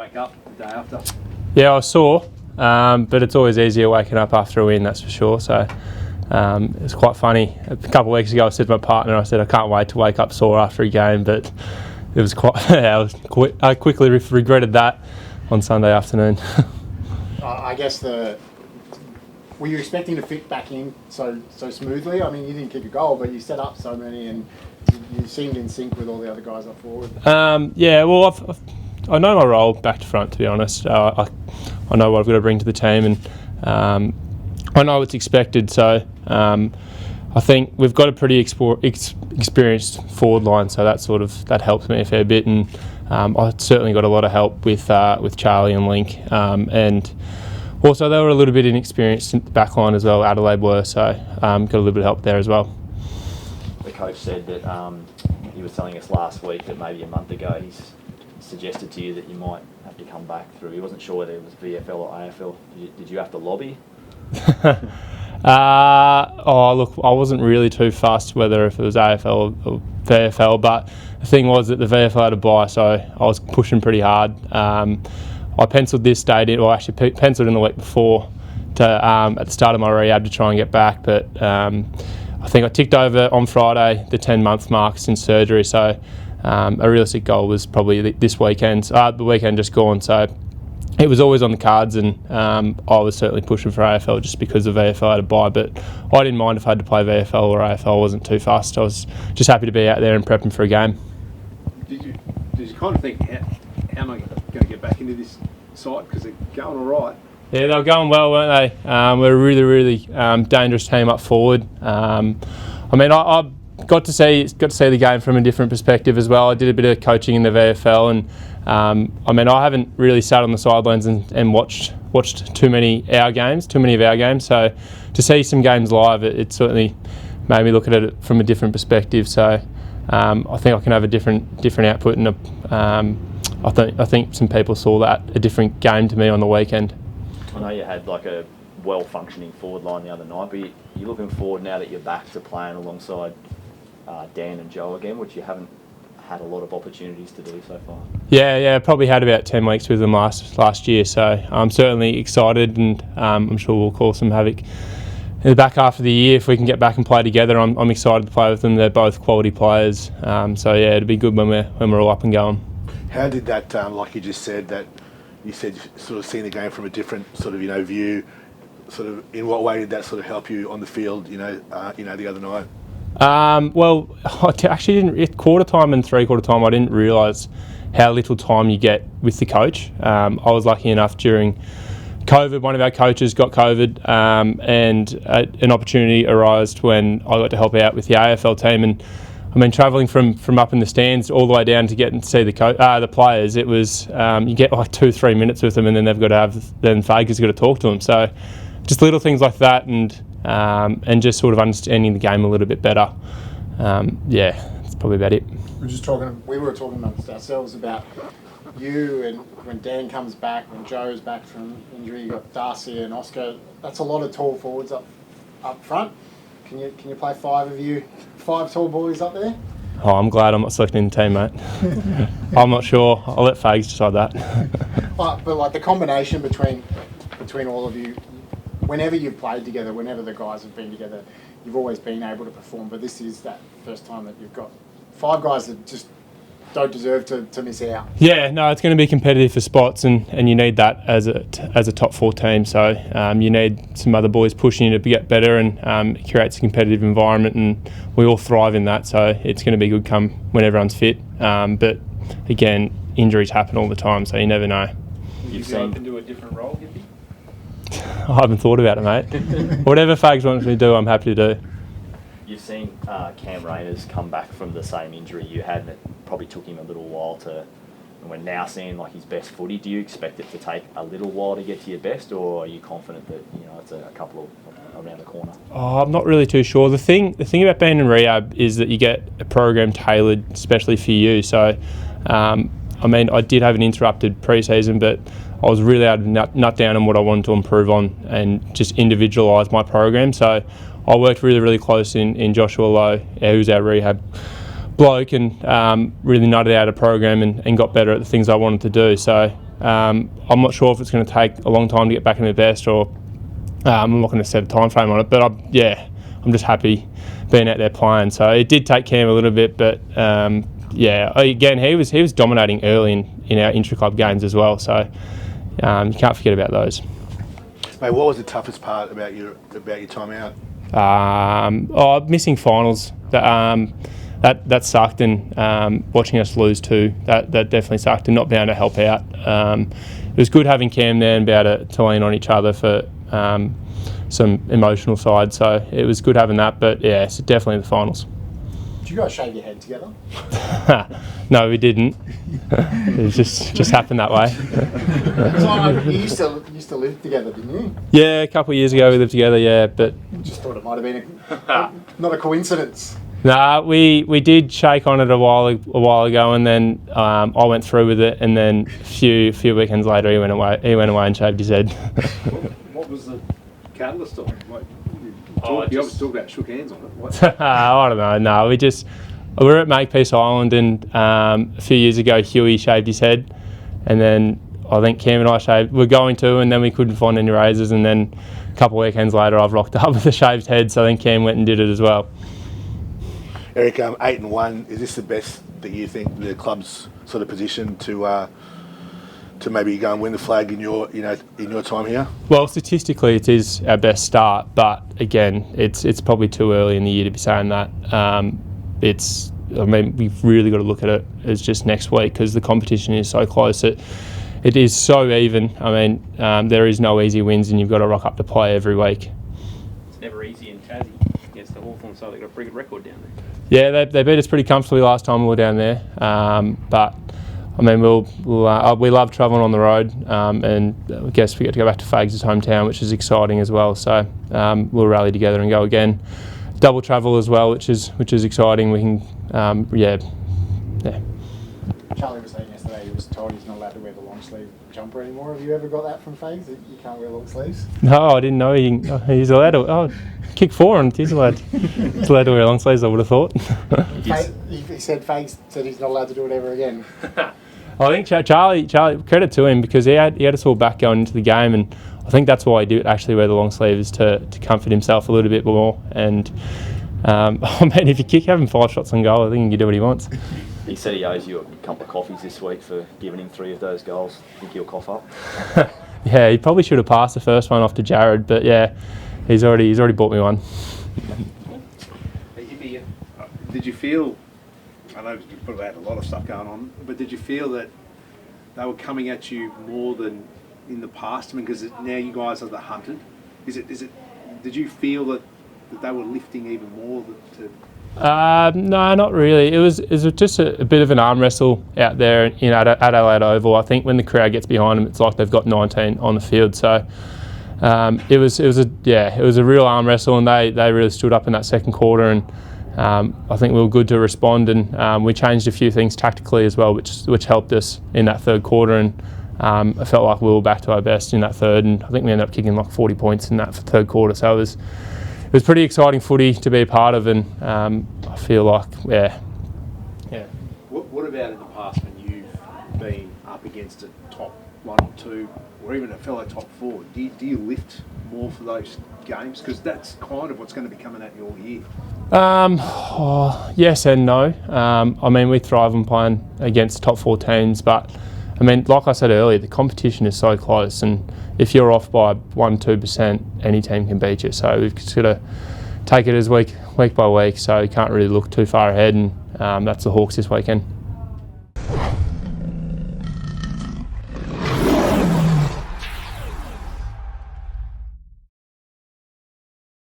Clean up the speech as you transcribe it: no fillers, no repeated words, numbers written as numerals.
wake up the day after? Yeah, I was sore, but it's always easier waking up after a win, that's for sure. So it's quite funny. A couple of weeks ago, I said to my partner, I said I can't wait to wake up sore after a game, but it was quite. I quickly regretted that on Sunday afternoon. I guess were you expecting to fit back in so smoothly? I mean, you didn't kick a goal, but you set up so many, and you seemed in sync with all the other guys up forward. Yeah, well, I know my role back to front, to be honest. I know what I've got to bring to the team, and I know what's expected. So I think we've got a pretty experienced forward line, so that helps me a fair bit. And I certainly got a lot of help with Charlie and Link, and also they were a little bit inexperienced in the back line as well. Adelaide were, so got a little bit of help there as well. The coach said that he was telling us last week that maybe a month ago he's suggested to you that you might have to come back through. He wasn't sure whether it was VFL or AFL. Did you have to lobby? Look, I wasn't really too fussed whether if it was AFL or VFL, but the thing was that the VFL had a bye, so I was pushing pretty hard. I penciled this date in, or actually penciled in the week before to at the start of my rehab to try and get back, but I think I ticked over on Friday the 10-month mark since surgery, so a realistic goal was probably this weekend, the weekend just gone, so it was always on the cards, and I was certainly pushing for AFL just because the VFL had a bye, but I didn't mind if I had to play VFL or AFL. I wasn't too fussed. I was just happy to be out there and prepping for a game. Did you kind of think, how am I going to get back into this side, because they're going all right? Yeah, they were going well, weren't they? We're a really, really dangerous team up forward. I mean, I got to see the game from a different perspective as well. I did a bit of coaching in the VFL, and I mean, I haven't really sat on the sidelines and watched too many of our games. So to see some games live, it certainly made me look at it from a different perspective. So I think I can have a different output, and I think some people saw that a different game to me on the weekend. I know you had like a well-functioning forward line the other night, but you're looking forward now that you're back to playing alongside Dan and Joe again, which you haven't had a lot of opportunities to do so far. Yeah, probably had about 10 weeks with them last year, so I'm certainly excited, and I'm sure we'll cause some havoc in the back half of the year if we can get back and play together. I'm excited to play with them. They're both quality players, so yeah, it'll be good when we're all up and going. How did that, like you just said, that you said sort of seeing the game from a different sort of view, sort of in what way did that sort of help you on the field, the other night? Well, I actually didn't, at quarter time and three-quarter time, I didn't realise how little time you get with the coach. I was lucky enough during COVID, one of our coaches got COVID, and an opportunity arose when I got to help out with the AFL team. And I mean, travelling from up in the stands all the way down to get and see the players, it was you get like 2-3 minutes with them, and then Fager's got to talk to them. So just little things like that, and just sort of understanding the game a little bit better. Yeah, that's probably about it. We were talking amongst ourselves about you, and when Dan comes back, when Joe's back from injury, you've got Darcy and Oscar. That's a lot of tall forwards up front. Can you play five tall boys up there? Oh, I'm glad I'm not selecting the team, mate. I'm not sure. I'll let Fags decide that. But like the combination between all of you, whenever you've played together, whenever the guys have been together, you've always been able to perform. But this is that first time that you've got 5 guys that just don't deserve to miss out. Yeah, no, it's going to be competitive for spots, and you need that as a top 4 team. So you need some other boys pushing you to get better, and it creates a competitive environment, and we all thrive in that. So it's going to be good come when everyone's fit. But again, injuries happen all the time, so you never know. You go up into a different role, Hippie? I haven't thought about it, mate. Whatever Fags wants me to do, I'm happy to do. You've seen Cam Rayners come back from the same injury you had, and it probably took him a little while and we're now seeing like his best footy. Do you expect it to take a little while to get to your best, or are you confident that it's a couple of around the corner? Oh, I'm not really too sure. The thing about being in rehab is that you get a program tailored especially for you. So, I mean, I did have an interrupted pre-season, but I was really able to nut down on what I wanted to improve on and just individualise my program. So I worked really, really close in Joshua Lowe, who's our rehab bloke, and really nutted out a program and got better at the things I wanted to do. So I'm not sure if it's going to take a long time to get back in the best, or I'm not going to set a time frame on it. But I'm just happy being out there playing. So it did take Cam a little bit, but again, he was dominating early in our intra-club games as well. So you can't forget about those. Mate, what was the toughest part about your time out? Missing finals. That sucked, and watching us lose too. That definitely sucked, and not being able to help out. It was good having Cam there and be able to lean on each other for some emotional side. So it was good having that. But yeah, it's definitely the finals. Did you guys shave your head together? No, we didn't. It just happened that way. You used to live together, didn't you? Yeah, a couple of years ago we lived together. Yeah, but Just thought it might have been not a coincidence. nah, we did shake on it a while ago, and then I went through with it, and then a few weekends later he went away and shaved his head. What was the catalyst of it? Like, you obviously talked about shook hands on it. What? I don't know. No, we were at Makepeace Island, and a few years ago Huey shaved his head, and then I think Cam and I shaved. We're going to, and then we couldn't find any razors, and then a couple of weekends later I've rocked up with a shaved head. So I think Cam went and did it as well. Eric, 8-1. Is this the best that you think the club's sort of position to maybe go and win the flag in your time here? Well, statistically, it is our best start, but again, it's probably too early in the year to be saying that. We've really got to look at it as just next week, because the competition is so close. It is so even. There is no easy wins, and you've got to rock up to play every week. It's never easy in Tassie against the Hawthorn side. They've got a pretty good record down there. Yeah, they beat us pretty comfortably last time we were down there. But we love travelling on the road, and I guess we get to go back to Fags' hometown, which is exciting as well. So we'll rally together and go again. Double travel as well, which is exciting. We can, Charlie was saying yesterday he was told he's not allowed to wear the long sleeve jumper anymore. Have you ever got that from Fags, that you can't wear long sleeves? No, I didn't know he's allowed to. Oh, kick 4 and he's allowed to wear long sleeves, I would have thought. He said Fags said he's not allowed to do it ever again. I think Charlie, credit to him, because he had a sore back going into the game, and I think that's why he did actually wear the long sleeves, to comfort himself a little bit more. And if you kick having 5 shots on goal, I think he can do what he wants. He said he owes you a couple of coffees this week for giving him 3 of those goals. Think he'll cough up? Yeah, he probably should have passed the first one off to Jared, but yeah, he's already bought me one. Did you feel, I know you probably had a lot of stuff going on, but did you feel that they were coming at you more than in the past? Because now you guys are the hunted. Did you feel that they were lifting even more No, not really. It was just a bit of an arm wrestle out there in Adelaide Oval. I think when the crowd gets behind them, it's like they've got 19 on the field. So it was a real arm wrestle, and they really stood up in that second quarter, and I think we were good to respond, and we changed a few things tactically as well, which helped us in that third quarter, and I felt like we were back to our best in that third, and I think we ended up kicking like 40 points in that third quarter. So it was pretty exciting footy to be a part of, and I feel like, yeah. What about in the past when you've been up against a top 1 or 2, or even a fellow top 4? Do you lift more for those games? Because that's kind of what's going to be coming at you all year. Yes and no. We thrive on playing against top 4 teams, but like I said earlier, the competition is so close, and if you're off by 1-2%, any team can beat you. So we've just got to take it as week by week. So you can't really look too far ahead, and that's the Hawks this weekend.